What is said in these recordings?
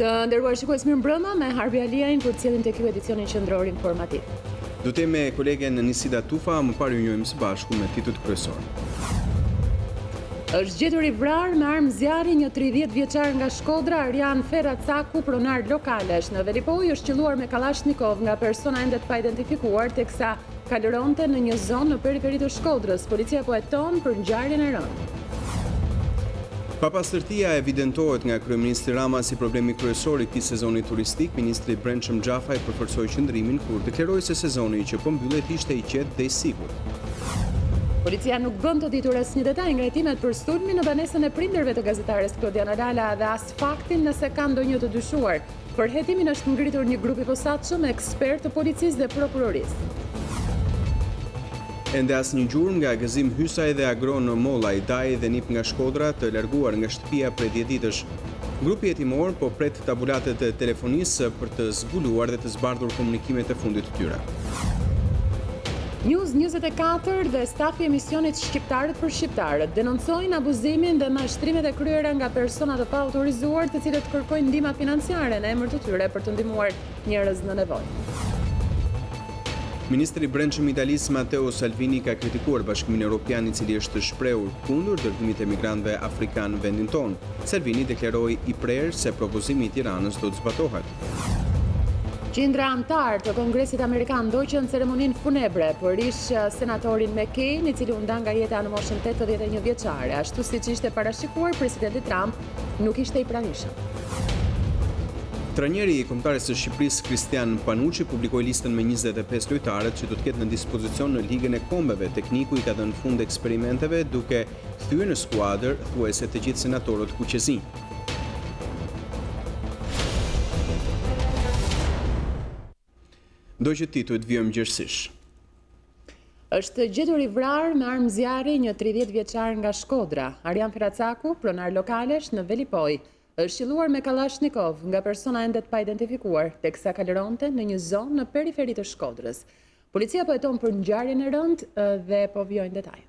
Të nderuar shikues, mirëmbrëma, me Harbi Aliajn për të cilën tek ju edicionin qendror informativ. Do të me kolegen Nisida Tufa, më parë ju njohim së bashku me titujt kryesor. Është gjetur i vrarë me armë zjarri një 30 vjeçar nga Shkodra, Arjan Ferracaku, pronar lokalesh. Në Velipoj është qelluar me Kalashnikov nga persona ende të pa identifikuar, teksa kalëronte në një zonë në periferi të Shkodrës. Policia po heton për ngjarjen e rëndë. Papastërtia evidentohet nga kryeministri Rama si problemi kryesor i këtij sezoni turistik. Ministri i Brendshëm Xhafaj përforcoi qëndrimin kur deklaroi se sezoni që po mbyllet ishte i qetë dhe i sigurt. Policia nuk bën të ditur asnjë detaj nga hetimet për sulmin në banesën e prindërve të gazetares Klodiana Lala dhe as faktin nëse ka ndonjë të dyshuar. Për hetimin është ngritur një grup i posaçëm ekspert të policisë dhe prokurorisë. Ende asnjë gjurmë nga gëzim Hysaj dhe Agron në Mollaj, Daj dhe Nip nga Shkodra të larguar nga shtëpia prej 10 ditësh. Grupi hetimor po pret tabulatet e telefonisë për të zbuluar dhe të zbardhur komunikimet e fundit të tyre. News24 dhe stafi i emisionit Shqiptarët për Shqiptarët denoncojnë abuzimin dhe mashtrimet e kryera nga persona të pa autorizuar, të cilët kërkojnë ndihmë financiare në emër të tyre për të ndihmuar njerëz në nevojë. Ministri i Brendshëm i Italisë Matteo Salvini ka kritikuar Bashkimin Evropian, i cili është shprehur kundër dërgimit të emigrantëve afrikan në vendin tonë. Salvini deklaroi i prerë se propozimi i Tiranës do të zbatohet. Qindra antar të Kongresit Amerikan ndoqën ceremoninë funebre për ish senatorin McCain, i cili u nda nga jeta në moshën 81 vjeçare. Ashtu siç ishte parashikuar, presidenti Trump nuk ishte i pranishëm. Trajneri i kombëtares së Shqipërisë Kristian Panucci publikoi listën me 25 lojtarët që do të ketë në dispozicion në Ligën e Kombeve. Tekniku i ka dhënë fund eksperimenteve duke thyer në skuadër thuajse të gjithë senatorët kuqezi. Do që titujt vijmë gjërësish. Është gjetur i vrarë me armë zjarri një 30 vjeçar nga Shkodra. Arjan Ferracaku, pronar lokalesh në Velipoj, është qelluar me Kalashnikov nga persona ende të pa identifikuar, teksa kalëronte në një zonë në periferi të Shkodrës. Policia po heton për ngjarjen e rëndë dhe po vijojnë detajet.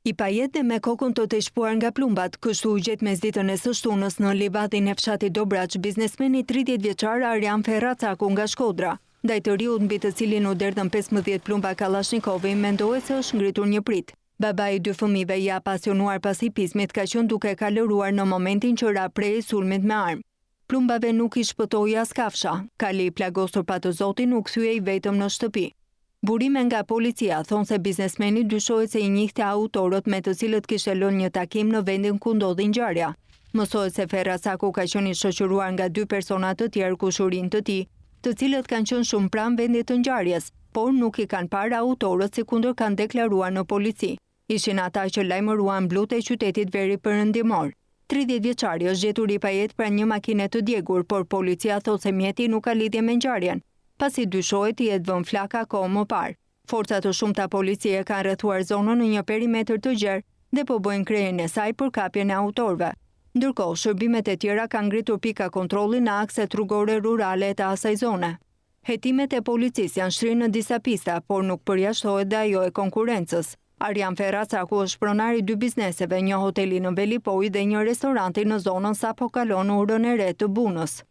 I pajet dhe me kokën të shpuar nga plumbat, kështu u gjet mesditën e së shtunës në livadin e fshatit Dobraç, biznesmeni 30 vjeçar Arjan Ferracaku nga Shkodra. Ndaj të riut mbi të cilin u derdhën 15 plumba Kalashnikov, mendohet se është ngritur një prit. Babai i 2 fëmijëve i apasionuar pas hipizmit ka qenë duke kalëruar në momentin që ra prej sulmit me armë. Plumbave nuk i shpëtoi as kafsha. Kali i plagosur pa të zotin u kthye i vetëm në shtëpi. Burime nga policia thonë se biznesmeni dyshohet se i njihte autorët me të cilët kishte lënë një takim në vendin ku ndodhi ngjarja. Mësohet se Ferracaku ka qenë i shoqëruar nga 2 persona të tjerë kushurinë të tij, të cilët kanë qenë shumë pranë vendit të ngjarjes, por nuk i kanë parë autorët, sikundër kanë deklaruar në polici. Ishin ata që lajmëruan mblutë e qytetit veri perëndimor. 30 vjeçari është gjetur i pajet pranë një makine të djegur, por policia thotë se mjeti nuk ka lidhje me ngjarjen, pasi dyshohet i jetë vënë flaka kohë më parë. Forcat të shumta policie kanë rrethuar zonën në një perimetër të gjerë dhe po bëjnë kryen e saj për kapjen e autorëve. Ndërkohë, shërbimet e tjera kanë ngritur pika kontrolli në akset rrugore rurale të asaj zone. Hetimet e policisë janë shtrinë në disa pista, por nuk përjashtohet dhe ajo e konkurrencës. Arjan Ferracaku është pronar i 2 bizneseve, një hoteli në Velipoj dhe një restoranti në zonën sa po kalon urën e re të Bunës.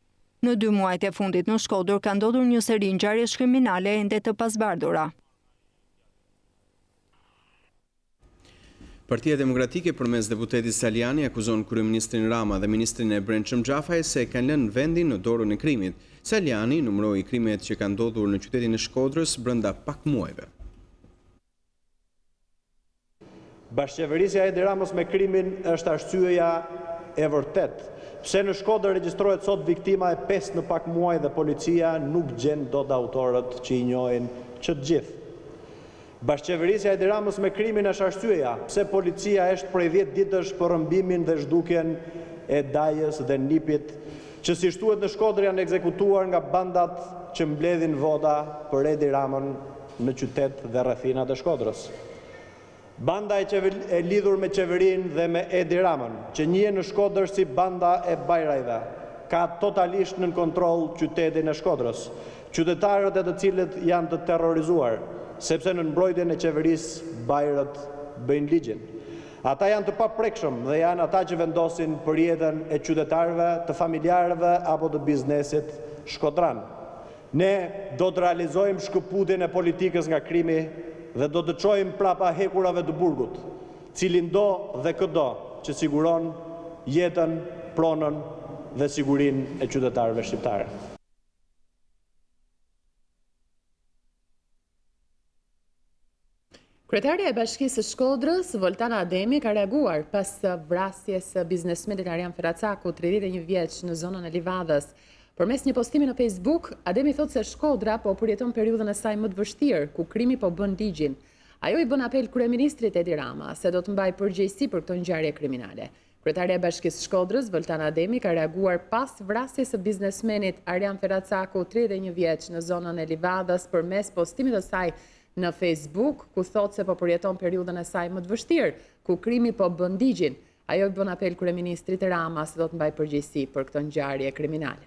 Në 2 muajt e fundit në Shkodër ka ndodhur një seri ngjarjesh kriminale ende të pasbardhura. Partia Demokratike përmes deputetit Saliani akuzon kryeministrin Rama dhe ministrin e Brendshëm Xhafaj se kanë lënë vendin në dorën e krimit. Saliani numëroi krimet që kanë ndodhur në qytetin e Shkodrës brenda pak muajve. Bashkëqeverisja e Edi Ramës me krimin është arsyeja e vërtet. Pse në Shkodër regjistrohet sot viktima e 5 në pak muaj dhe policia nuk gjen dot autorët që i njohin që të gjithë. Bashkëqeverisja e Edi Ramës me krimin është arsyeja pse policia është prej 10 ditësh për rrëmbimin dhe zhdukjen e Dajës dhe Nipit, që si shtuhet në Shkodër janë ekzekutuar nga bandat që mbledhin voda për Edi Ramën në qytet dhe rrethinat e Shkodrës. Banda e lidhur me qeverinë dhe me Edi Ramën, që njihen në Shkodër si banda e Bajrajve, ka totalisht nën kontroll qytetin e Shkodrës. Qytetarët e të cilët janë të terrorizuar, sepse në mbrojtjen e qeverisë Bajrët bëjnë ligjin. Ata janë të paprekshëm dhe janë ata që vendosin për jetën e qytetarëve, të familjarëve apo të biznesit shkodran. Ne do të realizojmë shkëputjen e politikës nga krimi dhe do të çojmë prapa hekurave të burgut, cilin do dhe këdo që siguron jetën, pronën dhe sigurinë e qytetarëve shqiptarë. Kryetaria e Bashkisë së Shkodrës, Voltana Ademi, ka reaguar pas vrasjes së biznesmenit Arjan Feracaku, 31 vjeç, në zonën e Livadës. Përmes një postimi në Facebook, Ademi thotë se Shkodra po përjeton periudhën e saj më të vështirë, ku krimi po bën ligjin. Ajo i bën apel kryeministrit Edi Rama se do të mbajë përgjegjësi për këtë ngjarje kriminale. Kryetaria e Bashkisë së Shkodrës, Voltana Ademi, ka reaguar pas vrasjes së biznesmenit Arjan Feracaku, 31 vjeç, në zonën e Livadës, përmes postimit të saj në Facebook, ku thotë se po përjeton periudhën e saj më të vështirë, ku krimi po bën ligjin. Ajo i bën apel kryeministrit Rama se do të mbajë përgjegjësi për këtë ngjarje kriminale.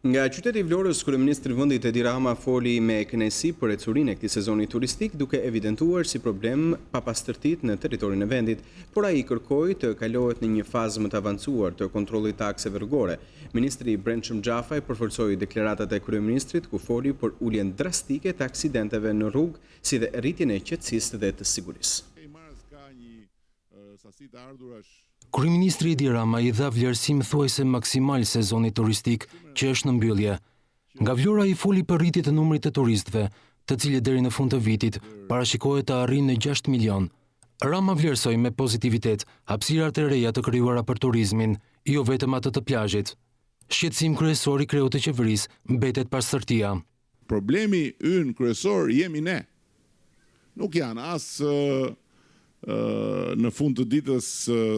Nga qyteti i Vlorës, kryeministri i vendit Edi Rama foli me kënaqësi për ecurinë e këtij sezoni turistik, duke evidentuar si problem papastërtitë në territorin e vendit, por ai kërkoi të kalohet në një fazë më të avancuar të kontrollit të akseve rrugore. Ministri i Brendshëm Xhafaj përforcoi deklaratat e kryeministrit ku foli për uljen drastike të aksidenteve në rrugë, si dhe rritjen e qetësisë dhe të sigurisë. Kryeministri Edi Rama i dha vlerësim thuajse maksimal sezonit turistik që është në mbyllje. Nga Vlora i foli për rritje të numrit të turistëve, të cilët deri në fund të vitit parashikohet të arrijnë në 6 milion. Rama vlerësoi me pozitivitet hapësirat e reja të krijuara për turizmin, jo vetëm atë të plazhit. Shqetësim kryesor i kreut të qeverisë mbetet pastërtia. Problemi ynë kryesor jemi ne. Nuk janë as në fund të ditës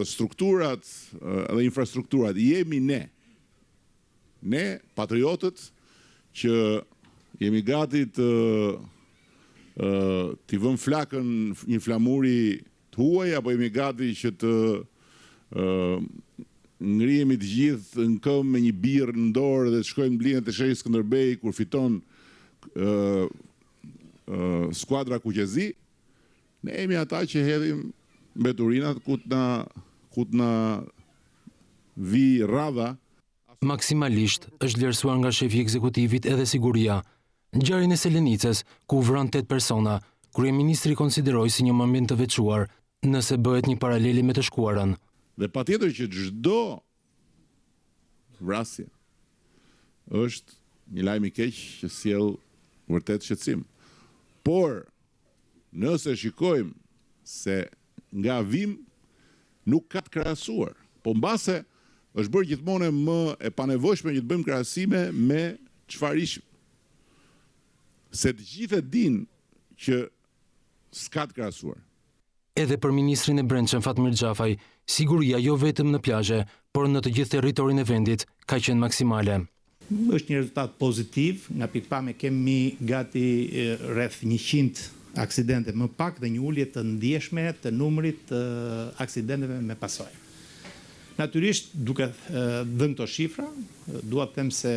strukturat dhe infrastrukturat, jemi ne. Ne, patriotët, që jemi gati t'i vëm flakën një flamuri të huaj, apo jemi gati që të ngrihemi të gjithë në këmbë me një birë në dorë dhe të shkojmë blinë të shehi Skënderbej kur fiton skuadra kuqezi. Ne jemi ata që hedhim mbeturinat ku t'na vi radha. Maksimalisht është vlerësuar nga shefi i ekzekutivit edhe siguria. Ngjarjen e Selenicës, ku vran 8 persona, kryeministri konsideroi si një moment të veçuar, nëse bëhet një paraleli me të shkuarën. Dhe patjetër që çdo vrasje është një lajm i keq që sjell vërtet shqetësim. Por nëse shikojmë se nga vim nuk ka të krahasuar, po mbase është bërë gjithmonë më e panevojshme që të bëjmë krahasime me çfarë ishim. Se të gjithë e dinë që s'ka të krahasuar. Edhe për ministrin e Brendshëm Fatmir Xhafaj, siguria jo vetëm në plazhe, por në të gjithë territorin e vendit ka qenë maksimale. Është një rezultat pozitiv, nga pikpamje kemi gati rreth 100 aksidente më pak dhe një ulje të ndjeshme të numrit të aksidenteve me pasojë. Natyrisht, duke dhënë këto shifra, dua të them se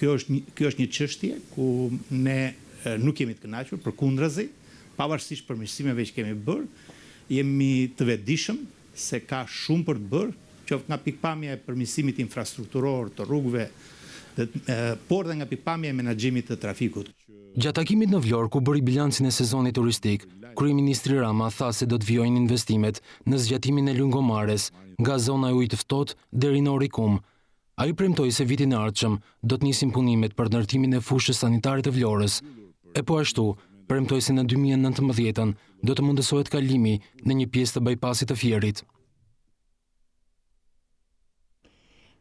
kjo është një çështje ku ne nuk jemi të kënaqur, përkundrazi, pavarësisht përmirësimeve që kemi bërë, jemi të vetëdijshëm se ka shumë për të bërë, qoftë nga pikpamja e përmirësimit infrastrukturor të rrugëve, por dhe nga pikpamja e menaxhimit të trafikut. Gjatë takimit në Vlorë, ku bëri bilancin e sezonit turistik, kryeministri Rama tha se do të vijojnë investimet në zgjatimin e lungëmarrjes nga zona e ujit të ftohtë deri në Orikum. Ai premtoi se vitin e ardhshëm do të nisin punimet për ndërtimin e fushës sanitare të Vlorës. E po ashtu, premtoi se në 2019 do të mundësohet kalimi në një pjesë të bypassit të Fierit.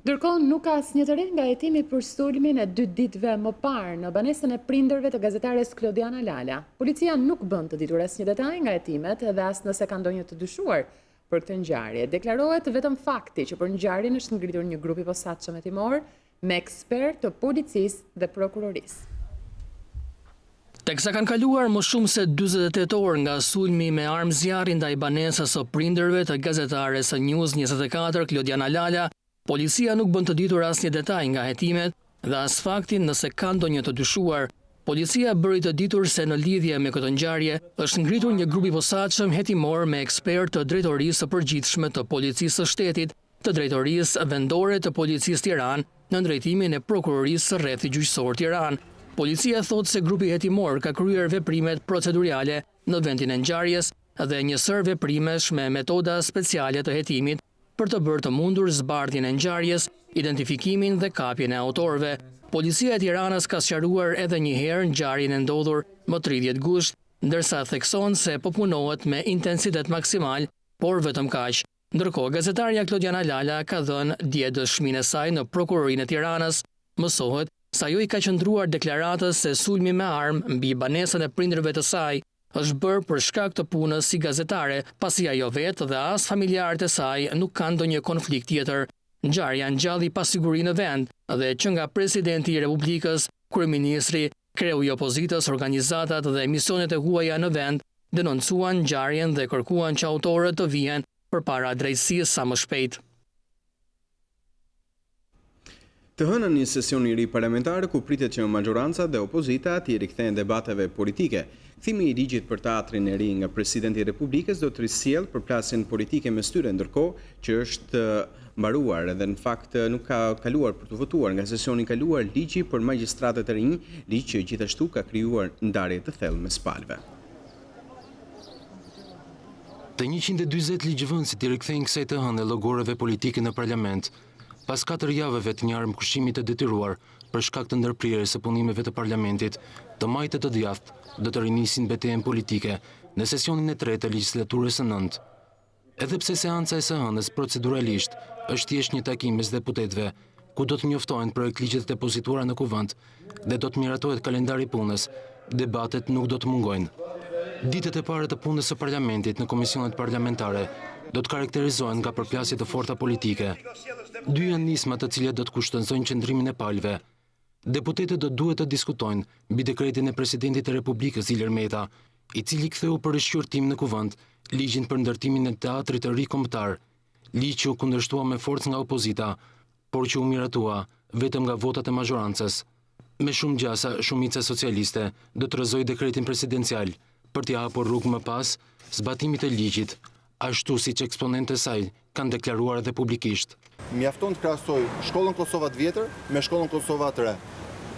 Ndërkohë, nuk ka asnjë të re nga hetimi për sulmin e 2 ditëve më parë në banesën e prindërve të gazetares Klodiana Lala. Policia nuk bën të ditur asnjë detaj nga hetimet dhe as nëse ka ndonjë të dyshuar për këtë ngjarje. Deklarohet vetëm fakti që për ngjarjen është ngritur një grup i posaçëm hetimor me ekspert të policisë dhe prokurorisë. Teksa kanë kaluar më shumë se 48 orë nga sulmi me armë zjarri ndaj banesës së prindërve të gazetares së News24 Klodiana Lala, policia nuk bën të ditur asnjë detaj nga hetimet dhe as faktin nëse ka ndonjë të dyshuar Policia bëri të ditur se në lidhje me këtë ngjarje është ngritur një grup i posaçëm hetimor me ekspert të drejtorisë së përgjithshme të policisë së shtetit, të drejtorisë vendore të policisë Tiranë në drejtimin e prokurorisë së rrethit gjyqësor Tiranë. Policia thotë se grupi hetimor ka kryer veprimet procedurale në vendin e ngjarjes dhe njësër veprimesh me metoda speciale të hetimit për të bërë të mundur zbardhjen e ngjarjes, identifikimin dhe kapjen e autorëve. Policia e Tiranës ka sqaruar edhe një herë ngjarjen e ndodhur më 30 gusht, ndërsa thekson se po punohet me intensitet maksimal, por vetëm kaq. Ndërkohë, gazetarja Klodiana Lala ka dhënë dje dëshminë e saj në prokurorinë e Tiranës. Mësohet se ajo i ka qëndruar deklaratës se sulmi me armë mbi banesën e prindërve të saj është bërë për shkak të punës si gazetare, pasi ajo vetë dhe as familjarët e saj nuk kanë ndonjë konflikt tjetër. Ngjarja ngjalli pasiguri në vend dhe që nga presidenti i Republikës, kryeministri, kreu i opozitës, organizatat dhe emisionet e huaja në vend denoncuan ngjarjen dhe kërkuan që autorët të vihen përpara drejtësisë sa më shpejt. Të hënën një sesion i ri parlamentar ku pritet që majoranca dhe opozita t'i rikthehen debateve politike. Kthimi i ligjit për teatrin e ri nga presidenti i Republikës do të risjell përplasjen politike mes tyre, ndërkohë që është mbaruar edhe në fakt nuk ka kaluar për të votuar nga sesioni i kaluar ligji për magjistratët e rinj, ligj që gjithashtu ka krijuar ndarje të thellë mes palëve. Të 140 ligjvënësit i rikthejnë kësaj të hënë llogoreve politike në parlament. Pas 4 javëve të një armëkushimi të detyruar për shkak të ndërprerjes së punimeve të parlamentit, të majtë të djathtë do të rinisin betejën politike në sesionin e 3 të legjislaturës së 9. Edhe pse seanca e së hënës proceduralisht është thjesht një takim mes deputetëve, ku do të njoftohen projekt ligjet depozituara në kuvend dhe do të miratohet kalendari i punës, debatet nuk do të mungojnë. Ditët e para të punës së parlamentit në komisionet parlamentare do të karakterizohen nga përplasje të forta politike. Dy janë nisma të cilat do të kushtojnë qëndrimin e palëve. Deputetët do duhet të diskutojnë mbi dekretin e presidentit të Republikës Ilir Meta, i cili ktheu për rishqyrtim në kuvend ligjin për ndërtimin e teatrit të ri kombëtar, ligj që u kundërshtua me forcë nga opozita, por që u miratua vetëm nga votat e majorancës. Me shumë gjasa, shumica socialiste do të rrëzojë dekretin presidencial për t'i hapur rrugë më pas zbatimit të ligjit, ashtu siç eksponentët e saj kanë deklaruar edhe publikisht. Mjafton të krahasoj shkollën Kosova të vjetër me shkollën Kosova të re,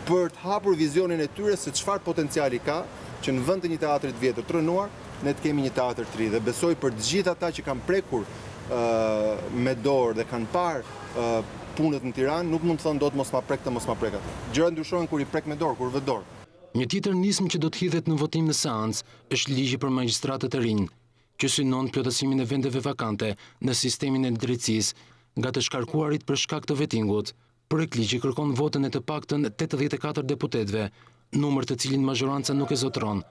për të hapur vizionin e tyre se çfarë potenciali ka që në vend të një teatri të vjetër të rënuar, ne të kemi një teatr të ri, dhe besoj për të gjithë ata që kanë prekur me dorë dhe kanë parë punët në Tiranë, nuk mund të thonë dot mos ma prek të mos ma prek atë. Gjërat ndryshojnë kur i prek me dorë, kur vë dorë. Një tjetër nismë që do të hidhet në votim në seancë është ligji për magjistratët e rinj, që synon plotësimin e vendeve vakante në sistemin e drejtësisë nga të shkarkuarit për shkak të vettingut. Projekt ligji kërkon votën e të paktën 84 deputetëve, numër të cilin majoranca nuk e zotëron.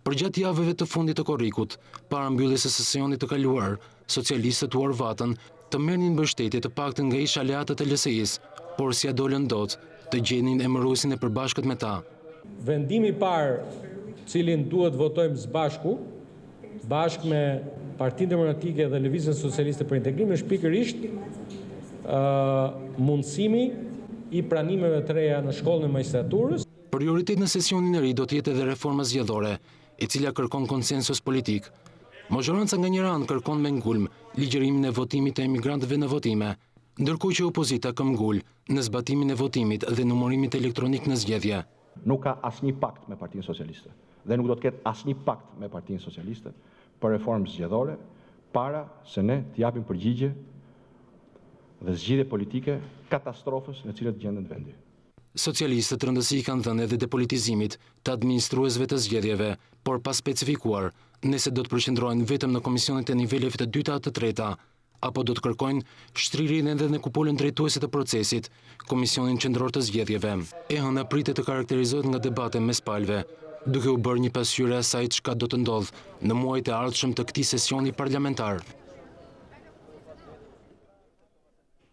Përgjatë javëve të fundit të korrikut, para mbylljes së sesionit të kaluar, socialistët u arvatën të merrnin mbështetje të paktën nga ish aleatët e LSI-s, por si ja dolën dot të gjenin emëruesin e përbashkët me ta. Vendimi i parë, cilin duhet votojmë së bashku, bashkë me Partinë Demokratike dhe Lëvizjen Socialiste për Integrim, është pikërisht mundësimi i pranimeve të reja në shkollën e magjistraturës. Prioritet në sesionin e ri do të jetë edhe reforma zgjedhore, e cila kërkon konsensus politik. Majoranca nga njëra anë kërkon me ngulm ligjërimin e votimit të emigrantëve në votime, ndërkohë që opozita ka ngul në zbatimin e votimit dhe numërimit elektronik në zgjedhje. Nuk ka asnjë pakt me Partinë Socialiste dhe nuk do të ketë asnjë pakt me Partinë Socialiste për reformë zgjedhore para se ne të japim përgjigje dhe zgjidhje politike katastrofës në cilët gjendet vendi. Socialistët rëndësi kanë dhënë edhe depolitizimit të administruesve të zgjedhjeve, por pa specifikuar nëse do të përqendrohen vetëm në komisionet e niveleve të dyta të treta, apo do të kërkojnë shtrirjen edhe në kupolën drejtuese të procesit, Komisionin Qendror të Zgjedhjeve. E hëna pritet të karakterizohet nga debate mes palëve, duke u bërë një pasqyrë e asaj çka do të ndodhë në muajt e ardhshëm të këtij sesioni parlamentar.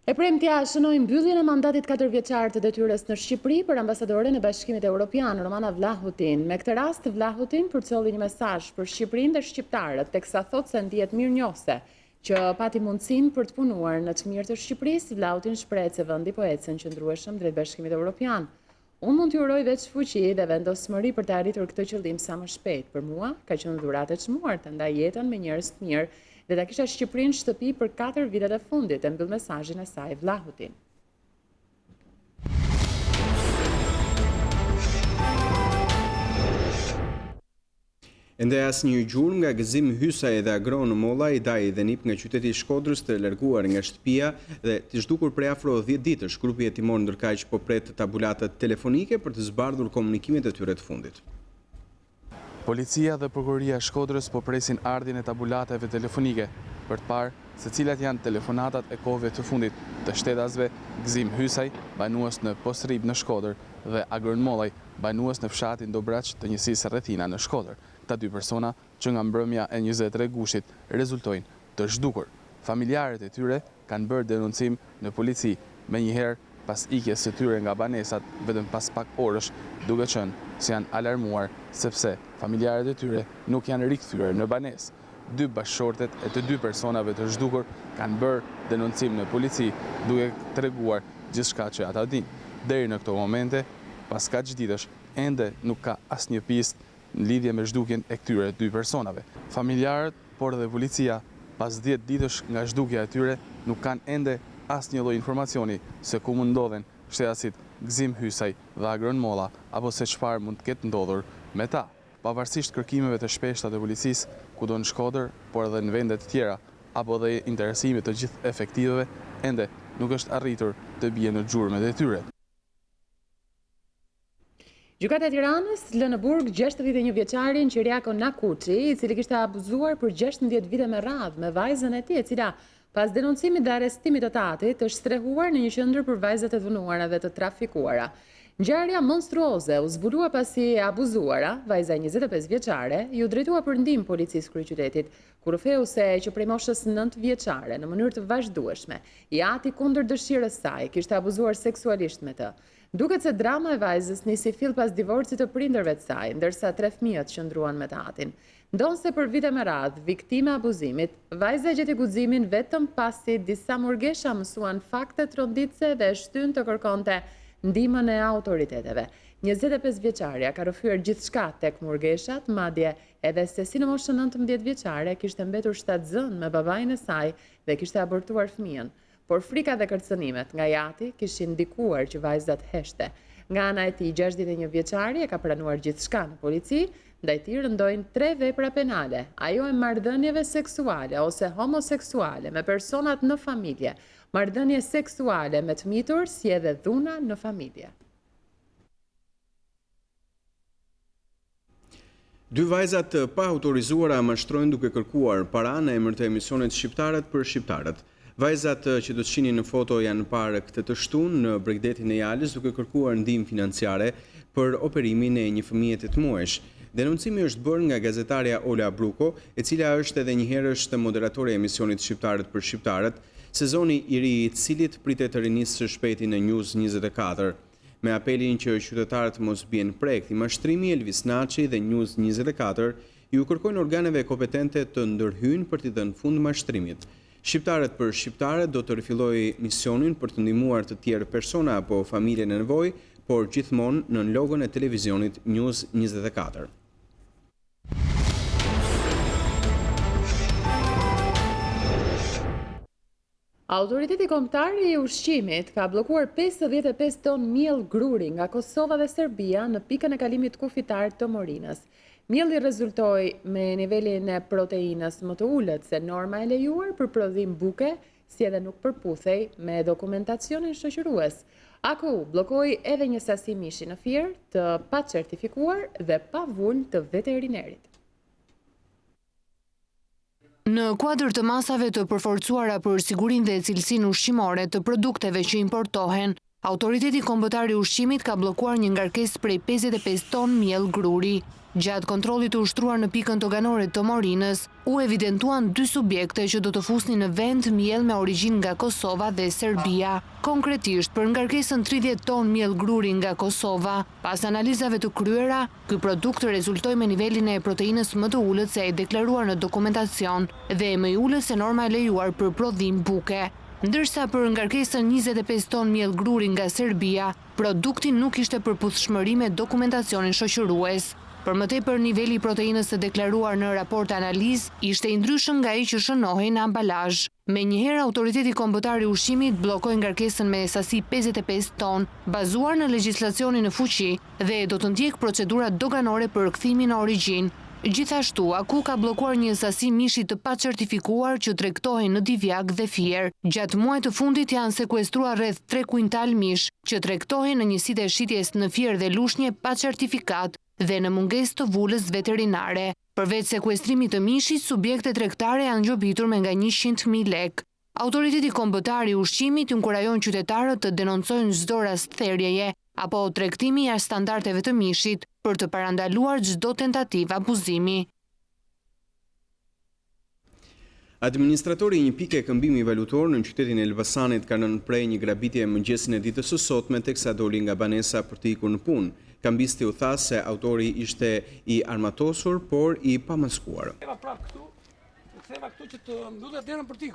E premtja shënoi mbylljen e mandatit 4 vjeçar të detyrës në Shqipëri për ambasadoren e Bashkimit Evropian, Romana Vlahutin. Me këtë rast, Vlahutin përcolli një mesazh për Shqipërinë dhe shqiptarët, teksa thotë se ndihet mirënjohëse që pati mundësinë për të punuar në të mirë të Shqipërisë. Vlahutin shpreh se vendi po ecën qëndrueshëm drejt Bashkimit Evropian. Unë mund t'ju uroj veç fuqi dhe vendosmëri për të arritur këtë qëllim sa më shpejt. Për mua, ka qenë dhuratë e çmuar të ndaj jetën me njerëz të mirë dhe ta kisha Shqipërinë shtëpi për 4 vitet e fundit, e mbyll mesazhin e saj Vlahutin. Ende asnjë gjurmë nga Gëzim Hysaj dhe Agron Molla i dai dhe nip nga qyteti i Shkodrës të larguar nga shtëpia dhe të zhdukur prej afro 10 ditësh. Grupi hetimor ndërkaq po pret tabulatat telefonike për të zbardhur komunikimet e tyre të fundit. Policia dhe prokuroria e Shkodrës po presin ardhjen e tabulatave telefonike për të parë se cilat janë telefonatat e kohëve të fundit të shtetasve Gëzim Hysaj, banues në Postrib në Shkodër, dhe Agron Mollaj, banues në fshatin Dobraç të njësisë Rrethina në Shkodër. Këta 2 persona që nga mbrëmja e 23 gushit rezultojnë të zhdukur. Familjarët e tyre kanë bërë denuncim në polici menjëherë pas ikjes së tyre nga banesat vetëm pas pak orësh, duke qenë se janë alarmuar sepse familjarët e tyre nuk janë rikthyer në banesë. 2 bashkëshortet e të 2 personave të zhdukur kanë bërë denuncim në polici duke treguar gjithçka që ata dinë. Deri në këto momente, pas kaq ditësh, ende nuk ka asnjë pistë në lidhje me zhdukjen e këtyre 2 personave. Familjarët, por dhe policia, pas 10 ditësh nga zhdukja e tyre, nuk kanë ende asnjë lloj informacioni se ku mund ndodhen shtetasit Gëzim Hysaj dhe Agron Molla, apo se çfarë mund të ketë ndodhur me ta. Pavarësisht kërkimeve të shpeshta të policisë, kudo në Shkodër, por edhe në vende të tjera, apo dhe interesimit të gjithë efektiveve, ende nuk është arritur të bie në gjurmët e tyre. Gjykata e Tiranës lë në burg 61 vjeçarin Qiriako Nakuçi, i cili kishte abuzuar për 16 vite me radhë me vajzën e tij, e cila pas denoncimit dhe arrestimit të tatit është strehuar në një qendër për vajzat e dhunuara dhe të trafikuara. Ngjarja monstruoze u zbulua pasi e abuzuara, vajza 25 vjeçare, ju drejtua për ndihmë policisë kryeqytetit, kur u theu se që prej moshës 9 vjeçare, në mënyrë të vazhdueshme, i ati kundër dëshirës saj, kishte abuzuar seksualisht me të. Duket se drama e vajzës nisi fill pas divorcit të prindërve të saj, ndërsa 3 fëmijët qëndruan me tatin. Ndonse për vite me radhë, viktime e abuzimit, vajza gjeti guximin vetëm pasi disa murgesha mësuan fakte tronditse dhe shtyn të kërkonte ndihmën e autoriteteve. 25 vjeçaria ka rrëfyer gjithçka tek murgeshat, madje edhe se si në moshën 19 vjeçare kishte mbetur shtatzën me babain e saj dhe kishte abortuar fëmijën. Por frika dhe kërcënimet nga jati kishin ndikuar që vajzat heshte. Nga ana e tij, 61 vjeçari e ka pranuar gjithçka në polici, ndaj tij rëndojnë 3 vepra penale, ajo e marrëdhënieve seksuale ose homoseksuale me personat në familje, marrëdhënie seksuale me të mitur, si edhe dhuna në familje. 2 vajzat pa autorizuara mashtrojnë duke kërkuar para në emër të emisionit Shqiptarët për Shqiptarët. Vajzat që do të shihni në foto janë parë këtë të shtunë në Bregdetin e Jalës duke kërkuar ndihmë financiare për operimin e një fëmije 8 muajsh. Denoncimi është bërë nga gazetarja Ola Bruko, e cila është edhe njëherë moderatori e emisionit Shqiptarët për Shqiptarët, sezoni i ri i cilit pritet të rinisë së shpejti në News24. Me apelin që qytetarët mos bien prek, mashtrimi Elvis Naçi dhe News24 ju kërkojnë organeve kompetente të ndërhyjnë për t'i dhënë fund mashtrimit. Shqiptarët për Shqiptarët do të rifillojë misionin për të ndihmuar të tjerë persona apo familje në nevojë, por gjithmonë në logon e televizionit News24. Autoriteti kombëtar i ushqimit ka bllokuar 55 ton miell gruri nga Kosova dhe Serbia në pikën e kalimit kufitar të Morinës. Mielli rezultoi me nivelin e proteinës më të ulët se norma e lejuar për prodhim buke, si edhe nuk përputhej me dokumentacionin shoqërues. AKU bllokoi edhe një sasi mishi në fier të pacertifikuar dhe pa vul të veterinerit. Në kuadër të masave të përforcuara për sigurinë dhe cilësinë ushqimore të produkteve që importohen, Autoriteti Kombëtar i Ushqimit ka bllokuar një ngarkesë prej 55 ton miell gruri. Gjatë kontrollit të ushtruar në pikën doganore të Morinës, u evidentuan 2 subjekte që do të fusnin në vend miell me origjinë nga Kosova dhe Serbia. Konkretisht, për ngarkesën 30 ton miell gruri nga Kosova, pas analizave të kryera, ky produkt rezultoi me nivelin e proteinës më të ulët se e deklaruar në dokumentacion dhe më i ulët se norma e lejuar për prodhim buke. Ndërsa për ngarkesën 25 ton miell gruri nga Serbia, produkti nuk ishte përputhshmëri me dokumentacionin shoqërues. Për më tepër, niveli i proteinës të deklaruar në raport analizë ishte i ndryshëm nga ai që shënohej në ambalazh. Menjëherë, Autoriteti Kombëtar i Ushqimit bllokoi ngarkesën me sasi 55 ton, bazuar në legjislacionin në fuqi dhe do të ndjek procedura doganore për kthimin në origjinë. Gjithashtu, Aku ka bllokuar një sasi mishi të pacertifikuar që tregtohej në Divjak dhe Fier. Gjatë muajit të fundit janë sekuestruar rreth 3 kuintal mish që tregtohej në njësitë e shitjes në Fier dhe Lushnje pa certifikat dhe në mungesë të vulës veterinare. Përveç sekuestrimit të mishit, subjekte tregtare janë gjobitur me nga 100.000 lek. Autoriteti Kombëtar i Ushqimit inkurajon qytetarët të denoncojnë çdo rast therrjeje apo tregtimi jashtë standardeve të mishit për të parandaluar çdo tentativë abuzimi. Administratori i një pike këmbimi valutor në qytetin e Elbasanit ka nënë prej një grabitje mëngjesin e ditës së sotme teksa doli nga banesa për të ikur në punë. Kambisti u tha se autori ishte i armatosur, por i pamaskuar.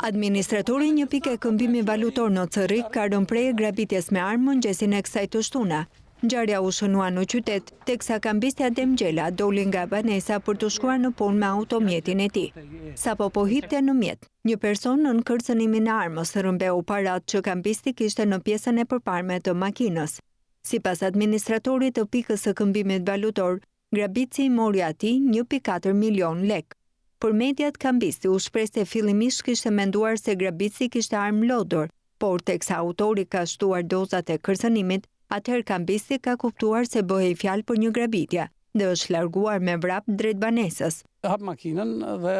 Administratori një pike këmbimi valutor në Cërrik ka rënë prej grabitjes me armë mëngjesin e kësaj të shtuna. Ngjarja u shënua në qytet, teksa kambisti Adem Gjela doli nga banesa për të shkuar në punë me automjetin e tij. Sapo po hipte në mjet, një person në kërcënimin e armës rrëmbeu parat që kambisti kishte në pjesën e përparme të makinës. Sipas administratorit të pikës së këmbimit valutor, grabitësi mori atij 1.4 milion lek. Për mediat, kambisti u shpreh se fillimisht kishte menduar se grabitësi kishte armë lodër, por teksa autori ka shtuar dozat e kërcënimit, atëherë kambisti ka kuptuar se bëhej fjalë për një grabitje dhe është larguar me vrap drejt banesës. Hap makinën dhe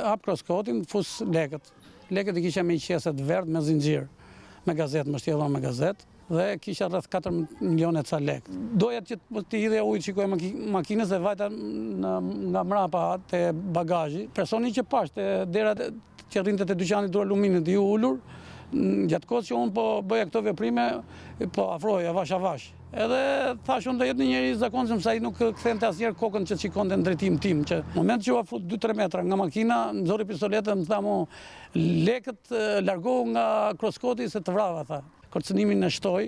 hap kroskotin, fus lekët. Lekët i kisha me qeset verdh me zinxhir, me gazetë, më shtjellon me gazetë. Dhe kisha rreth 4 milionë ca lek. Doja që të hidhe ujë shikoj makinës dhe vajta nga mrapa te bagazhi. Personi që pashte derat që rrinte te dyqani do aluminit i ulur, gjatë kohës që unë po bëja këto veprime, po afroja avash. Edhe thash unë do jetë një njeri i zakonshëm sa ai nuk kthente asnjëherë kokën që shikonte në drejtim tim, që në moment që u afroi 2-3 metra nga makina, nxori pistoletën, më tha mo lekët largohu nga kroskoti se të vrava, tha. Kërcënimin në shtoj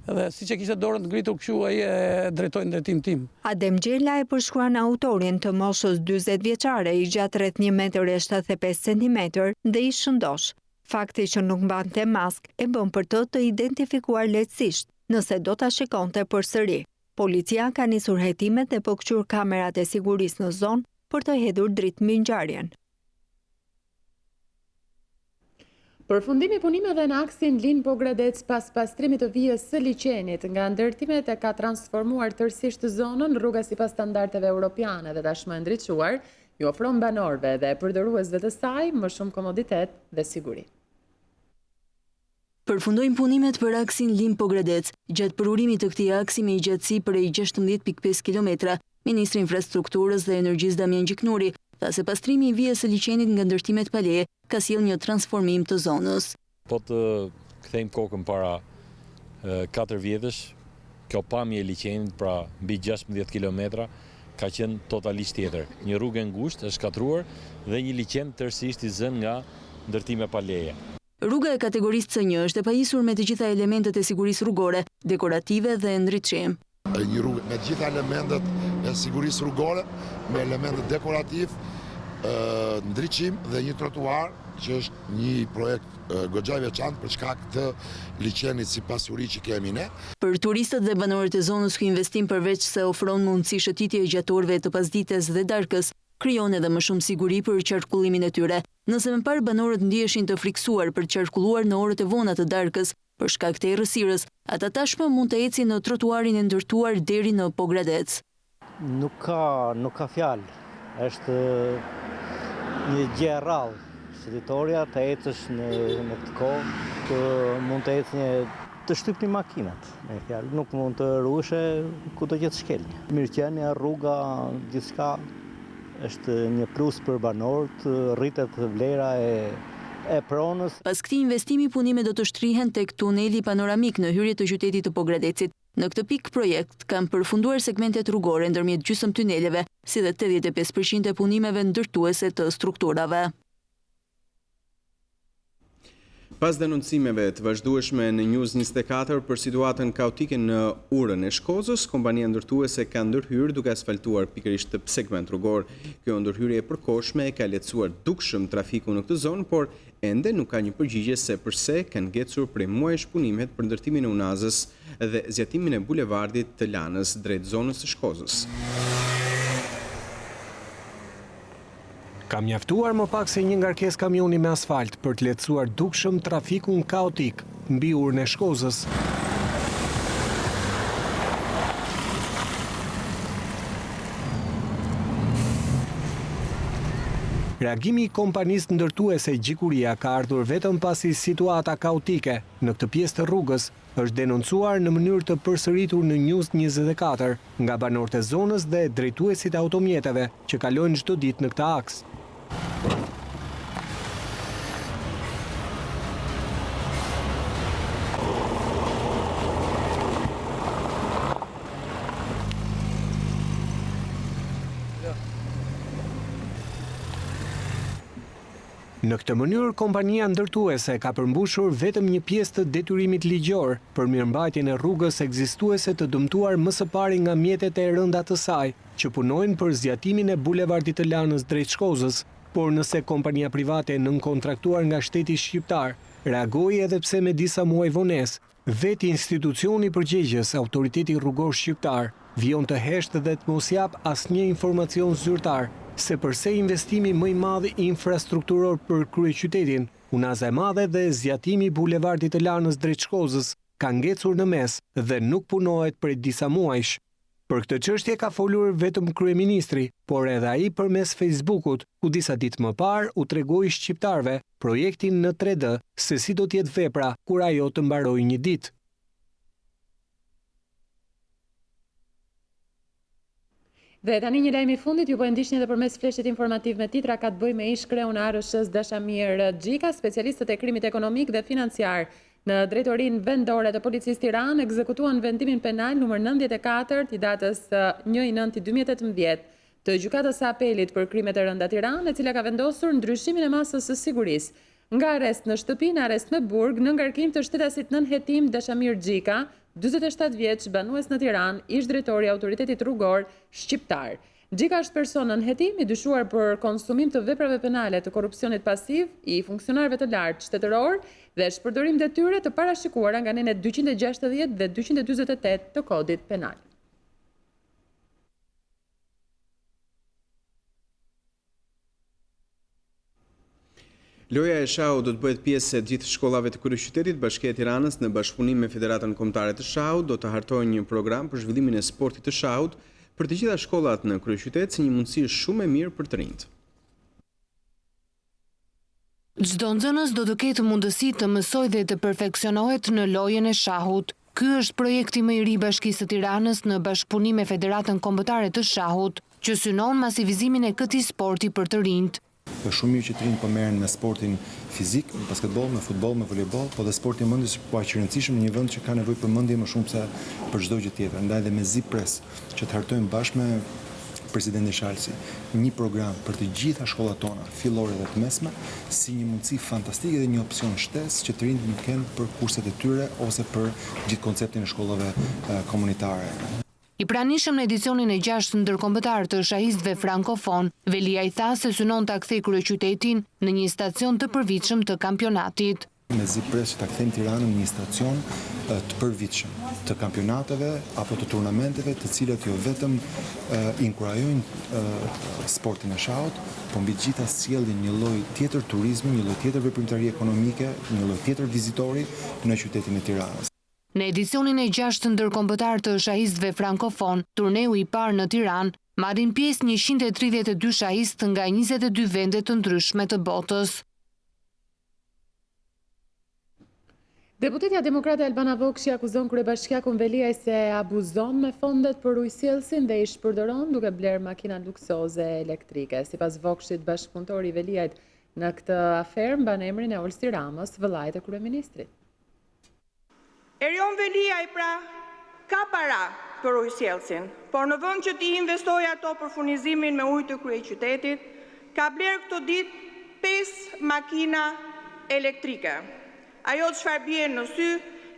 dhe si që kishte dorën të ngritur kështu ai e drejtoi në drejtim tim. Adem Gjela e përshkruan autorin të moshës 40 vjeçare i gjatë rreth 1,75 cm dhe i shëndosh. Fakti që nuk mbante mask e bën për të identifikuar lehtësisht nëse do ta shikonte përsëri. Policia ka nisur hetimet dhe po kthyer kamerat e sigurisë në zonë për të hedhur dritë mbi ngjarjen. Përfundimi i punimeve në aksin Lin Pogradec pas pastrimit të vijës së liçenit nga ndërtimet e ka transformuar tërësisht zonën rruga sipas standardeve europiane dhe tashmë ndriçuar, i ofron banorëve dhe përdoruesve të saj më shumë komoditet dhe siguri. Përfundojnë punimet për aksin Lin Pogradec. Gjatë përurimit të këtij aksi me gjatësi prej 16.5 km, Ministri i Infrastrukturës dhe Energjisë Damian Gjiknuri tha se pastrimi i vijës së liçenit nga ndërtimet paleje ka sjellë një transformim të zonës. Po të kthejmë kokën para 4 vjetësh, kjo pamje e liçenit, pra mbi 16 km, ka qenë totalisht tjetër. Një rrugë e ngushtë e shkatruar dhe një liçen tërësisht i zënë nga ndërtime paleje. Rruga e kategorisë C1 është e pajisur me të gjitha elementet e sigurisë rrugore, dekorative dhe ndritshëm. Një rrugë me gjitha elementet e sigurisë rrugore, me elementet dekorativ, ndriçim dhe një trotuar që është një projekt goxha i veçantë për shkak të liçenit si pasuri që kemi ne. Për turistët dhe banorët e zonës, ky investim përveç se ofron mundësi shëtitje gjatë orëve të pasdites dhe darkës, krijon edhe më shumë siguri për qarkullimin e tyre. Nëse më parë banorët ndiheshin të friksuar për të qarkulluar në orët e vona të darkës për shkak të errësirës, ata tashmë mund të ecin në trotuarin e ndërtuar deri në Pogradec. Nuk ka fjalë. Është një gjë e rrallë. Shtatorja të ecësh në këtë kohë, të mund të ecë të shtypni makinat, me fjalë, nuk mund të ruheshe kudo që të shkelni. Mirëqenia, rruga, gjithçka është një plus për banorët, rritet vlera e pronës. Pas këtij investimi, punimet do të shtrihen tek tuneli panoramik në hyrje të qytetit të Pogradecit. Në këtë pikë projekt kanë përfunduar segmentet rrugore ndërmjet gjysmë tuneleve, si dhe 85% e punimeve ndërtuese të strukturave. Pas denoncimeve të vazhdueshme në News24 për situatën kaotike në Urën e Shkozës, kompania ndërtuese ka ndërhyrë duke asfaltuar pikërisht segment rrugor. Kjo ndërhyrje e përkohshme ka lehtësuar dukshëm trafiku në këtë zonë, por ende nuk ka një përgjigje se përse kanë ngecur prej muajsh punimet për ndërtimin e unazës dhe zgjatimin e bulevardit të Lanës drejt zonës së Shkozës. Ka mjaftuar më pak se një ngarkesë kamioni me asfalt për të lehtësuar dukshëm trafikun kaotik mbi Urën e Shkozës. Reagimi i kompanisë ndërtuese Gjikuria ka ardhur vetëm pasi situata kaotike në këtë pjesë të rrugës është denoncuar në mënyrë të përsëritur në News24 nga banorët e zonës dhe drejtuesit e automjeteve që kalojnë çdo ditë në këtë aks. Në këtë mënyrë, kompania ndërtuese ka përmbushur vetëm një pjesë të detyrimit ligjor për mirëmbajtjen e rrugës ekzistuese të dëmtuar më së pari nga mjetet e rënda të saj, që punojnë për zgjatimin e bulevardit të Lanës drejt Shkozës, por nëse kompania private nënkontraktuar nga shteti shqiptar reagoi edhe pse me disa muaj vonesë, vetë institucioni përgjegjës, Autoriteti Rrugor Shqiptar, vijon të heshtë dhe të mos jap asnjë informacion zyrtar se përse investimi më i madh infrastrukturor për kryeqytetin, unaza e madhe dhe zgjatimi i bulevardit të Lanës drejt Shkozës ka ngecur në mes dhe nuk punohet prej disa muajsh. Për këtë çështje ka folur vetëm kryeministri, por edhe ai përmes Facebookut, ku disa ditë më parë u tregoi shqiptarëve projektin në 3D se si do të jetë vepra kur ajo të mbarojë një ditë. Dhe tani një lajm i fundit, ju po e ndiqni edhe përmes fleshit informativ me titra ka të bëjë me ish-kreun e ARSH-s Dashamir Xhika, specialistët e krimit ekonomik dhe financiar në drejtorinë vendore të Policisë Tiranë ekzekutuan vendimin penal numër 94 i datës 1/9/2018 të gjykatës së apelit për krimet e rënda Tiranë, e cila ka vendosur ndryshimin e masës së sigurisë nga arrest në shtëpi në arrest me burg në ngarkim të shtetasit nënhetim Dashamir Xhika, 47 vjeç, banues në Tiranë, ish drejtori i Autoritetit Rrugor Shqiptar. Xhika është person nënhetim i dyshuar për konsumim të veprave penale të korrupsionit pasiv i funksionarëve të lartë shtetëror dhe shpërdorim detyre të parashikuara nga nenet 260 dhe 248 të Kodit Penal. Loja e shahut do të bëhet pjesë e gjithë shkollave të kryeqytetit. Bashkia e Tiranës në bashkëpunim me Federatën Kombëtare të Shahut do të hartojë një program për zhvillimin e sportit të shahut për të gjitha shkollat në kryeqytet si një mundësi shumë e mirë për të rinjt. Çdo nxënës do të ketë mundësi të mësojë dhe të perfeksionohet në lojën e shahut. Ky është projekti më i ri i Bashkisë së Tiranës në bashkëpunim me Federatën Kombëtare të Shahut, që synon masivizimin e këtij sporti për të rinjt. Është shumë mirë që të rinjt po merren me sportin fizik, me basketboll, me futboll, me volejboll, po dhe sporti mendjes po aq i rëndësishëm në një vend që ka nevojë për mendje më shumë se për çdo gjë tjetër. Ndaj dhe me zi pres që të hartojmë bashkë me presidenti Shalsi një program për të gjitha shkollat tona, fillore dhe të mesme, si një mundësi fantastike dhe një opsion shtesë që të rinjt nuk kenë për kurset e tyre ose për gjithë konceptin e shkollave komunitare. I pranishëm në edicionin e 6 ndërkombëtar të shahistëve frankofon, Velia i tha se synon ta kthejë kryeqytetin në një stacion të përvitshëm të kampionatit. Me zi pres që ta kthejmë Tiranën në një stacion të përvitshëm të kampionateve apo të turnamenteve, të cilat jo vetëm inkurajojnë sportin e shahut, po mbi gjitha sjellin një lloj tjetër turizmi, një lloj tjetër veprimtarie ekonomike, një lloj tjetër vizitori në qytetin e Tiranës. Në edicionin e 6 ndërkombëtar të shahistëve frankofon, turneu i parë në Tiranë, marrin pjesë 132 shahistë nga 22 vende të ndryshme të botës. Deputetja demokrate Albana Vokshi akuzon kryebashkiakun Veliaj se abuzon me fondet për ujësjellsin dhe i shpërdoron duke bler makina luksoze elektrike. Sipas Vokshit, bashkëpunëtori i Veliajt në këtë aferë mban emrin e Olsi Ramës, vëllait të kryeministrit. Erion Veliaj pra ka para për ujësjellsin, por në vend që ti investoj ato për furnizimin me ujë të kryeqytetit, ka bler këto ditë 5 makina elektrike. Ajo çfarë bie në sy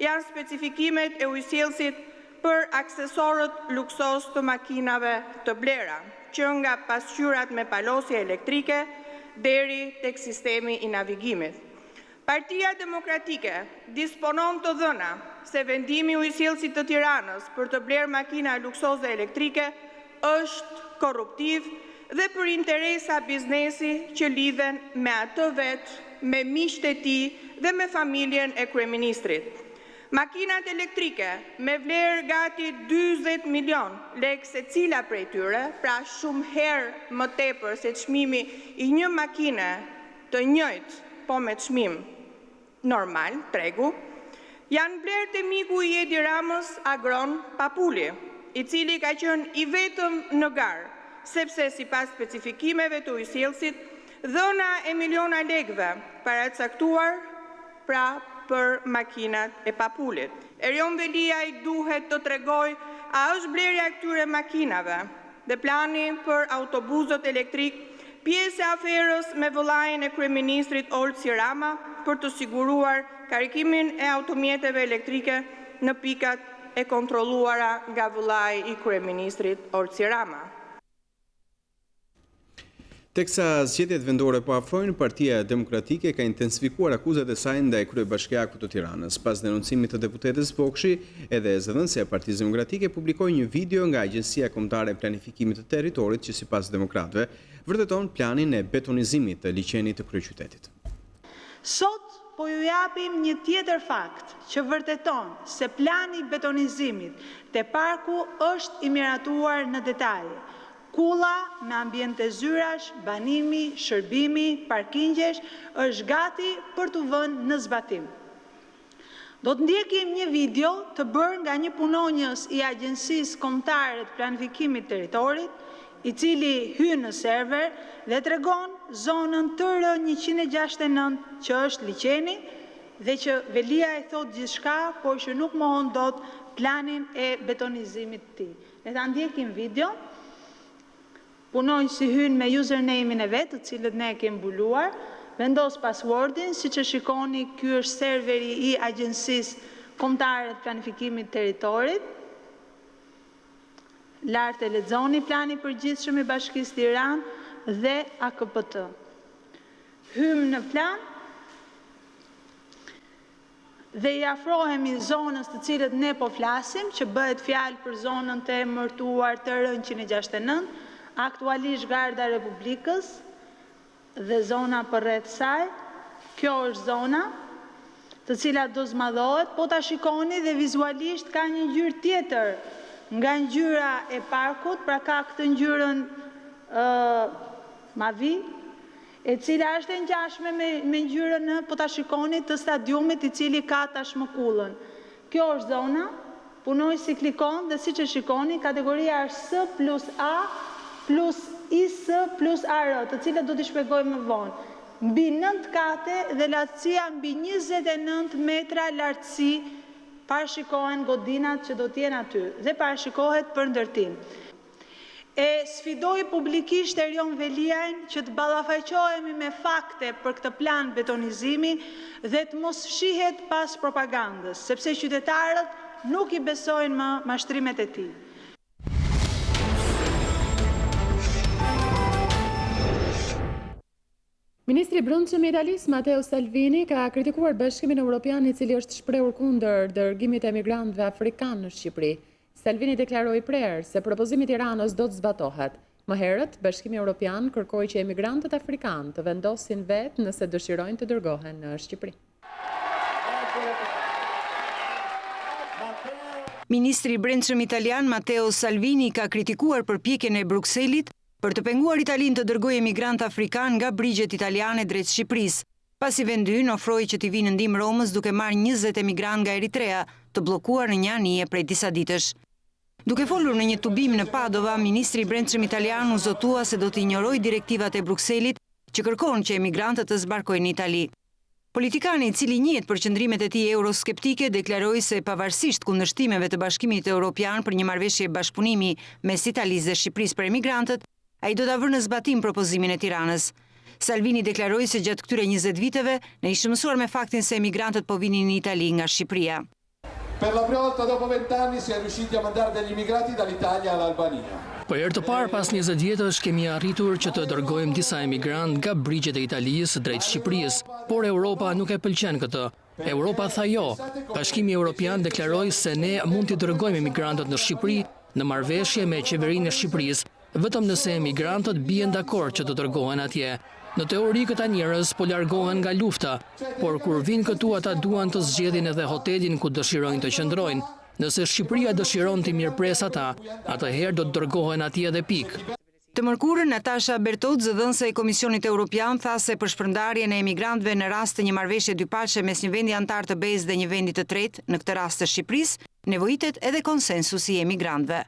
janë specifikimet e ujësjellësit për aksesorët luksos të makinave të blera, që nga pasqyrat me palosje elektrike deri tek sistemi i navigimit. Partia Demokratike disponon të dhëna se vendimi i ujësjellësit të Tiranës për të blerë makina luksoze elektrike është korruptiv dhe për interesa biznesi që lidhen me atë vetë, me miqtë e tij dhe me familjen e kryeministrit. Makinat elektrike me vlerë gati 40 milion lekë secila prej tyre, pra shumë herë më tepër se çmimi i një makine të njëjtë, po me çmim normal, tregu, janë blerë te miku i Edi Ramës, Agron Papuli, i cili ka qenë i vetëm në garë, sepse sipas specifikimeve të ujësjellësit, dhëna e miliona lekëve paracaktuar pra për makinat e Papulit. Erion Veliaj duhet të tregoj a është blerja e këtyre makinave dhe plani për autobusët elektrik pjesë e aferës me vëllain e kryeministrit Olsi Rama për të siguruar karikimin e automjeteve elektrike në pikat e kontrolluara nga vëllai i kryeministrit Olsi Rama. Teksa zgjedhjet vendore po afrojnë, Partia Demokratike ka intensifikuar akuzat e saj ndaj kryebashkiakut të Tiranës. Pas denoncimit të deputetës Bokshi, edhe zëdhënësia e Partisë Demokratike publikoi një video nga Agjencia Kombëtare e Planifikimit të Territorit që sipas demokratëve vërteton planin e betonizimit të liçenit të kryeqytetit. Sot po ju japim një tjetër fakt që vërteton se plani i betonizimit të parku është i miratuar në detaje. Kulla me ambiente zyrash, banimi, shërbimi, parkingjesh është gati për të vënë në zbatim. Do të ndjekim një video të bërë nga një punonjës i Agjencisë Kombëtare të Planifikimit të Territorit, i cili hyn në server dhe tregon zonën TR 169 që është liçeni dhe që Velia e thot gjithçka, por që nuk mohon dot planin e betonizimit të tij. Le ta ndjekim video. Punojnë si hynë me username-in e vetë, të cilët ne kemi mbuluar, vendos passwordin, siç e shikoni, ky është serveri i Agjencisë Kombëtare të Planifikimit të Territorit. Lart e lexoni plani i përgjithshëm i Bashkisë Tiranë dhe AKPT. Hym në plan dhe i afrohemi zonës të cilët ne po flasim, që bëhet fjalë për zonën të emërtuar TR 169, aktualisht Garda e Republikës dhe zona përreth saj. Kjo është zona të cilat do zmadhohet, po ta shikoni dhe vizualisht ka një ngjyrë tjetër nga ngjyra e parkut, pra ka këtë ngjyrën mavi, e cila është e ngjashme me ngjyrën, po ta shikoni, të stadiumit i cili ka tashmëkullën. Kjo është zona, punoj si klikon dhe siç e shikoni, kategoria është S plus A plus IS plus AR, të cilët do t'i shpjegoj më vonë. Mbi 9 kate dhe lartësia mbi 29 metra lartësi parashikohen godinat që do t'jenë aty dhe parashikohet për ndërtim. E sfidoj publikisht Erion Veliajn që të ballafaqohemi me fakte për këtë plan betonizimi dhe të mos shihet pas propagandës, sepse qytetarët nuk i besojnë më mashtrimet e tij. Ministri i Brendshëm i Italisë Matteo Salvini ka kritikuar Bashkimin Evropian, i cili është shprehur kundër dërgimit e emigrantëve afrikanë në Shqipëri. Salvini deklaroi prerë se propozimi i Tiranës do të zbatohet. Më herët, Bashkimi Evropian kërkoi që emigrantët afrikanë të vendosin vetë nëse dëshirojnë të dërgohen në Shqipëri. Ministri i Brendshëm italian Matteo Salvini ka kritikuar përpjekjen e Brukselit për të penguar Italinë të dërgojë emigrant afrikan nga brigjet italiane drejt Shqipërisë, pasi vendi ynë ofroi që t'i vinë në ndihmë Romës duke marrë 20 emigrant nga Eritrea, të bllokuar në një anije prej disa ditësh. Duke folur në një tubim në Padova, ministri i Brendshëm italian u zotua se do të injorojë direktivat e Brukselit që kërkon që emigrantët të zbarkojnë në Itali. Politikani, i cili njihet për qëndrimet e tij euroskeptike, deklaroi se pavarësisht kundërshtimeve të Bashkimit Evropian për një marrëveshje bashkëpunimi mes Italisë dhe Shqipërisë për emigrantët, ai do ta vënë në zbatim propozimin e Tiranës. Salvini deklaroi se gjatë këtyre 20 viteve ne ishim mësuar me faktin se emigrantët po vinin në Itali nga Shqipëria. Per la prima volta dopo 20 anni si è riusciti a mandare degli immigrati dall'Italia all'Albania. Për herë të parë pas 20 vjetësh kemi arritur që të dërgojmë disa emigrant nga brigjet e Italisë drejt Shqipërisë, por Europa nuk e pëlqen këtë. Europa tha jo. Bashkimi Evropian deklaroi se ne mund t'i dërgojmë emigrantët në Shqipëri në marrëveshje me qeverinë e Shqipërisë, vetëm nëse emigrantët bien dakord që të dërgohen atje. Në teori këta njerëz po largohen nga lufta, por kur vinë këtu ata duan të zgjedhin edhe hotelin ku dëshirojnë të qëndrojnë. Nëse Shqipëria dëshiron të mirëpres ata, atëherë do të dërgohen atje dhe pikë. Të mërkurën, Natasha Bertozë, dhënëse e Komisionit Evropian, tha se për shpërndarjen e emigrantëve në rast të një marrëveshje dypalqe mes një vendi antar të BE-s dhe një vendi të tretë, në këtë rast të Shqipërisë, nevojitet edhe konsensusi i emigrantëve.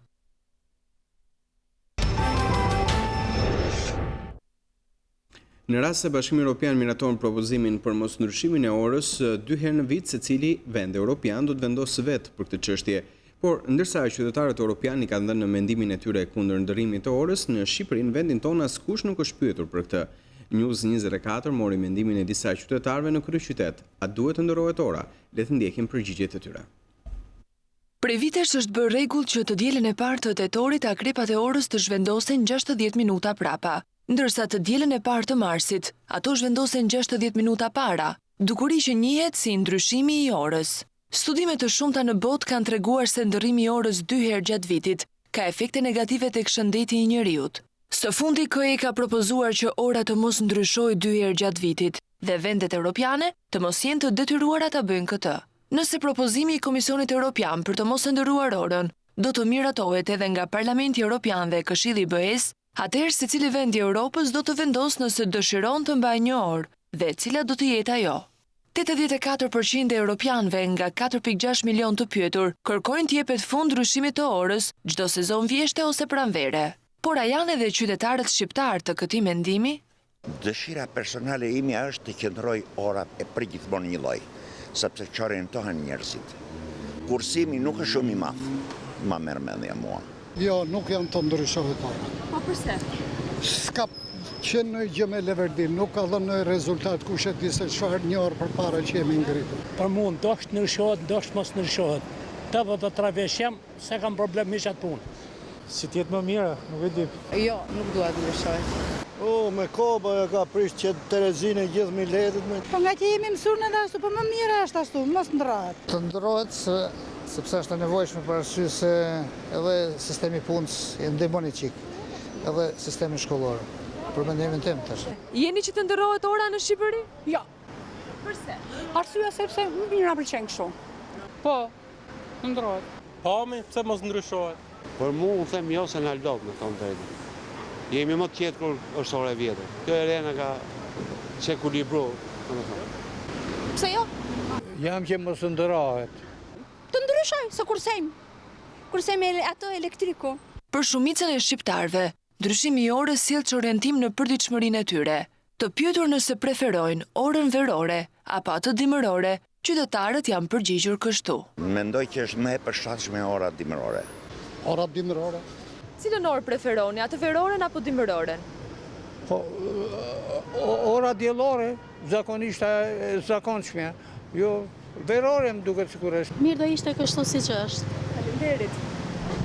Në rast se Bashkimi Evropian miraton propozimin për mosndryshimin e orës 2 herë në vit, secili vend evropian do të vendosë vetë për këtë çështje. Por ndërsa qytetarët evropian i kanë dhënë në mendimin e tyre kundër ndërrimit të orës, në Shqipëri, në vendin tonë askush nuk është pyetur për këtë. News24 mori mendimin e disa qytetarëve në kryeqytet. A duhet të ndërrohet ora? Le të ndjekim përgjigjet e tyre. Prej vitesh është bërë rregull që të dielën e parë të tetorit akrepat e orës të zhvendosen 60 minuta prapa, ndërsa të dielën e parë të marsit, ato zhvendosen 60 minuta para, dukuri që njihet si ndryshimi i orës. Studime të shumta në botë kanë treguar se ndërrimi i orës 2 herë gjatë vitit ka efekte negative tek shëndeti i njeriut. Së fundi KE ka propozuar që ora të mos ndryshojë 2 herë gjatë vitit dhe vendet europiane të mos jenë të detyruara ta bëjnë këtë. Nëse propozimi i Komisionit Evropian për të mos ndërruar orën do të miratohet edhe nga Parlamenti Evropian dhe Këshilli i BE-s, atëherë secili vend i Europës do të vendosë nëse dëshiron të mbajë një orë dhe cila do të jetë ajo. 84% e europianëve nga 4.6 milion të pyetur kërkojnë të jepet fund ndryshimit të orës çdo sezon vjeshte ose pranvere. Por a janë edhe qytetarët shqiptar të këtij mendimi? Dëshira personale ime është të qëndroj ora e përgjithmonë një lloj, sepse që orientohen njerëzit. Kursimi nuk është shumë i madh, ma merr mendja mua. Jo, nuk janë të ndryshohet ora. Po përse? S'ka qenë në gjë me Leverdim, nuk ka dhënë në rezultat kush e di se çfarë një orë përpara që jemi ngritur. Për mua ndoshta ndryshohet, ndoshta mos ndryshohet. 83 vjeç jam, se kam problem me atë punë. Si të jetë më mirë, nuk e di. Jo, nuk dua të ndryshoj. Me koba e ka prish që Terezinë e gjithë miletit me. Po nga që jemi mësuar edhe ashtu, po më mirë është ashtu, mos ndrohet. Të ndrohet sepse është e nevojshme për arsye se edhe sistemi punës i ndihmon çik, edhe sistemi shkollor. Për mendimin tim tash. Jeni që të ndërrohet ora në Shqipëri? Jo. Përse? Arsyeja sepse më mirë na pëlqen kështu. Po, ndrohet. Po, pse mos ndryshohet? Për mua unë them jo se na lodh në tonë drejtë. Jemi më të qetë kur është ora e vjetër. Kjo e rena ka çekuilibru, domethënë. Pse jo? Jam që mos ndrohet. Të ndryshoj, se kursem ato elektriku. Për shumicën e shqiptarëve, ndryshimi i orës sjell çorientim në përditshmërinë e tyre. Të pyetur nëse preferojnë orën verore apo atë dimërore, qytetarët janë përgjigjur kështu. Mendoj që është më e përshtatshme ora dimërore. Ora dimërore. Cilën orë preferoni, atë veroren apo dimëroren? Po, ora diellore, zakonisht e zakonshme. Jo, verore më duket sikur është. Mirë do ishte kështu siç është. Faleminderit.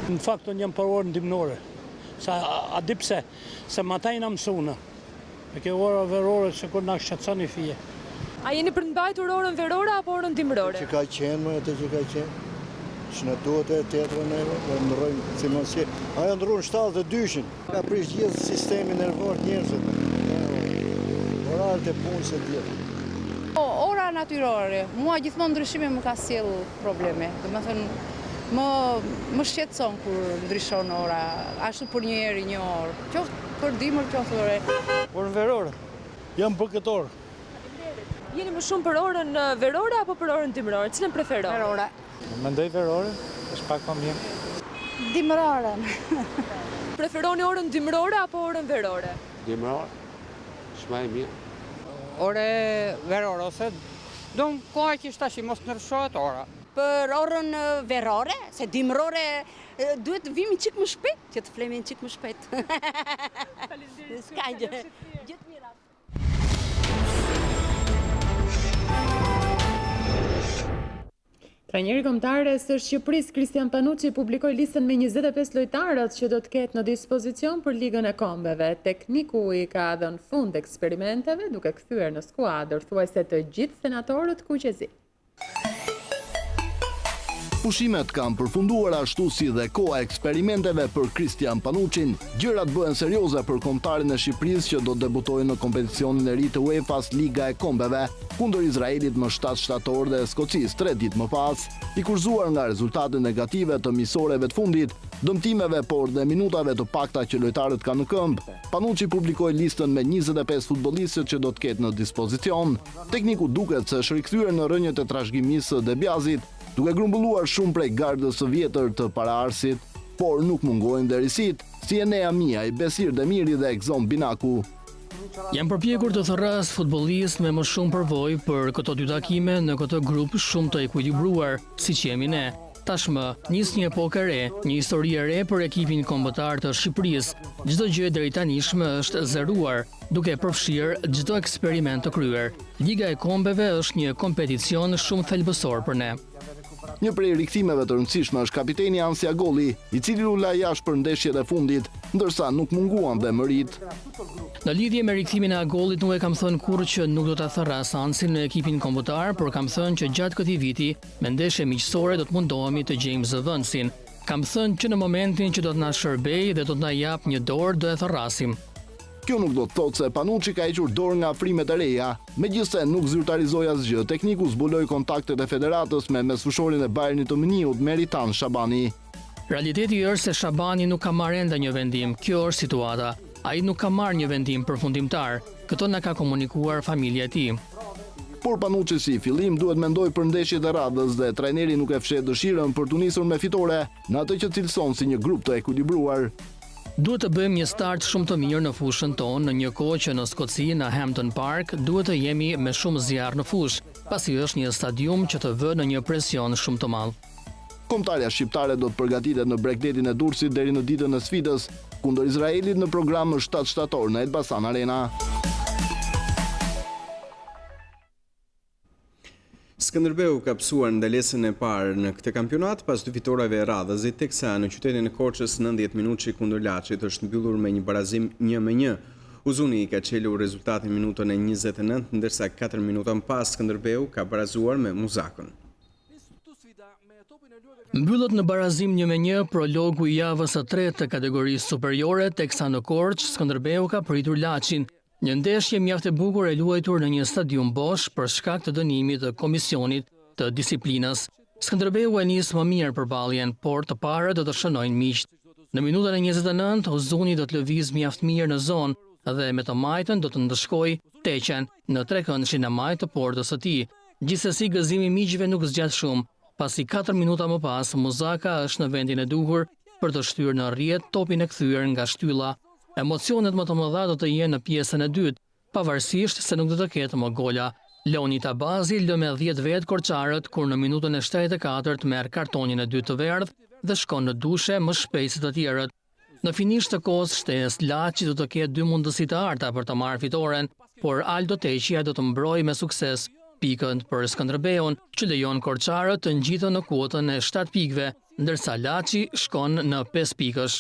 Në fakt unë jam për orën dimërore. A di pse? Se ma ta jena mësuna. E ke ora verore se kur na shqetëson i fije. A jeni për të mbajtur orën verore apo orën dimërore? Që ka qenë, atë që ka qenë. Që në duhet e tjetërë neve, dhe ndrojmë si mos që. Ajo ndrujnë 72-shin. Ka prish gjithë sistemi nervor njerëzit. Orarët e punës e djetë. Ora natyrore, mua gjithmonë ndryshimi më ka sjell probleme. Domethënë më shqetëson kur ndryshon ora, ashtu për një herë një orë. Qoftë për dimër, qoftë ore. Orën verore. Jam për këtë orë. Jeni më shumë për orën verore apo për orën dimërore? Cilën preferoni? Verore. Mendoj verore, është pak më mirë. Dimërore. Preferoni orën dimërore apo orën verore? Dimërore. Shma e mirë. Ore verore, ose dom koha që tash mos ndryshohet ora. Për orën verore, se dimërore duhet të vimi çik më shpejt, që të flemi çik më shpejt. Faleminderit. S'ka gjë. Gjithë mirat. Trajneri kombëtar së Shqipërisë Kristian Panucci publikoi listën me 25 lojtarët që do të ketë në dispozicion për Ligën e Kombeve. Tekniku i ka dhënë fund eksperimenteve duke kthyer në skuadër thuajse të gjithë senatorët kuqezi. Pushimet kanë përfunduar ashtu si dhe koha eksperimenteve për Kristian Panuccin. Gjërat bëhen serioze për kombëtarin e Shqipërisë që do të debutojë në kompeticionin e ri të UEFA-s Liga e Kombeve, kundër Izraelit më 7 shtator dhe Skocisë 3 ditë më pas, i kurzuar nga rezultate negative të misoreve të fundit, dëmtimeve por dhe minutave të pakta që lojtarët kanë në këmbë. Panucci publikoi listën me 25 futbollistët që do të ketë në dispozicion. Tekniku duket se është rikthyer në rrënjët e trashëgimisë së Debiazit, duke grumbulluar shumë prej gardës së vjetër të paraardhësit, por nuk mungojnë derisit, si Enea Miaj, Besir Demiri dhe Egzon Binaku. Jam përpjekur të thërras futbollist me më shumë përvojë për këto dy takime në këtë grup shumë të ekuilibruar, siç jemi ne. Tashmë, nis një epokë e re, një histori e re për ekipin kombëtar të Shqipërisë. Çdo gjë deri tanishme është zeruar, duke përfshirë çdo eksperiment të kryer. Liga e Kombeve është një kompeticion shumë thelbësor për ne. Një prej rikthimeve të rëndësishme është kapiteni Ansja Golli, i cili u la jashtë për ndeshjet e fundit, ndërsa nuk munguan dhe mërit. Në lidhje me rikthimin e Agollit nuk e kam thënë kurrë që nuk do ta thërras Ansin në ekipin kombëtar, por kam thënë që gjatë këtij viti, me ndeshje miqësore do të mundohemi të gjejmë zëvendësin. Kam thënë që në momentin që do të na shërbejë dhe do të na jap një dorë, do e thërrasim. Kjo nuk do të thotë se Panucci ka hequr dorë nga frimet e reja, megjithëse nuk zyrtarizoi asgjë. Tekniku zbuloi kontaktet e federatës me mesfushorin e Bayernit të Muniut, Meritan Shabani. Realiteti është se Shabani nuk ka marrë enda një vendim. Kjo është situata. Ai nuk ka marrë një vendim përfundimtar. Këtë na ka komunikuar familja e tij. Por Panucci si fillim duhet mendoj për ndeshjet e radhës dhe trajneri nuk e fshet dëshirën për të nisur me fitore në atë që cilëson si një grup të ekuilibruar. Duhet të bëjmë një start shumë të mirë në fushën tonë, në një kohë që në Skoci, në Hampton Park, duhet të jemi me shumë zjarr në fushë, pasi është një stadium që të vë në një presion shumë të madh. Kombëtarja shqiptare do të përgatitet në Bregdetin e Durrësit deri në ditën e sfidës kundër Izraelit në program më 7 shtator në Elbasan Arena. Skënderbeu ka pësuar ndalesën e parë në këtë kampionat pas dy fitorave e radhësit, teksa në qytetin e Korçës 90 minushi kundër Laçit është mbyllur me një barazim 1-1. Uzuni ka qelur rezultatin minutën e 29, ndërsa 4 minuta më pas Skënderbeu ka barazuar me Muzakën. Mbyllët në barazim 1-1 prologu i javës së tretë të kategorisë superiore, teksa në Korçë Skënderbeu ka pritur Laçin. Një ndeshje mjaft e bukur e luajtur në një stadium bosh për shkak të dënimit të komisionit të disiplinës. Skënderbeu e nis më mirë përballjen, por të parë do të shënojnë miqt. Në minutën e 29, Ozuni do të lëviz mjaft mirë në zonë dhe me të majtën do të ndëshkojë Teqen në trekëndshin e majtë të portës së tij. Gjithsesi gëzimi i miqve nuk zgjat shumë, pasi 4 minuta më pas Muzaka është në vendin e duhur për të shtyrë në rrjet topin e kthyer nga shtylla. Emocionet më të mëdha do të jenë në pjesën e dytë, pavarësisht se nuk do të ketë më gola. Loni Tabazi lë me 10 vet korçarët kur në minutën e 74 merr kartonin e dytë të verdh dhe shkon në dushe më shpejt se të tjerët. Në finish të kohës shtesë, Laçi do të ketë 2 mundësi të arta për të marrë fitoren, por Aldo Teqia do të mbrojë me sukses pikën për Skënderbeun, që lejon korçarët të ngjiten në kuotën e 7 pikëve, ndërsa Laçi shkon në 5 pikësh.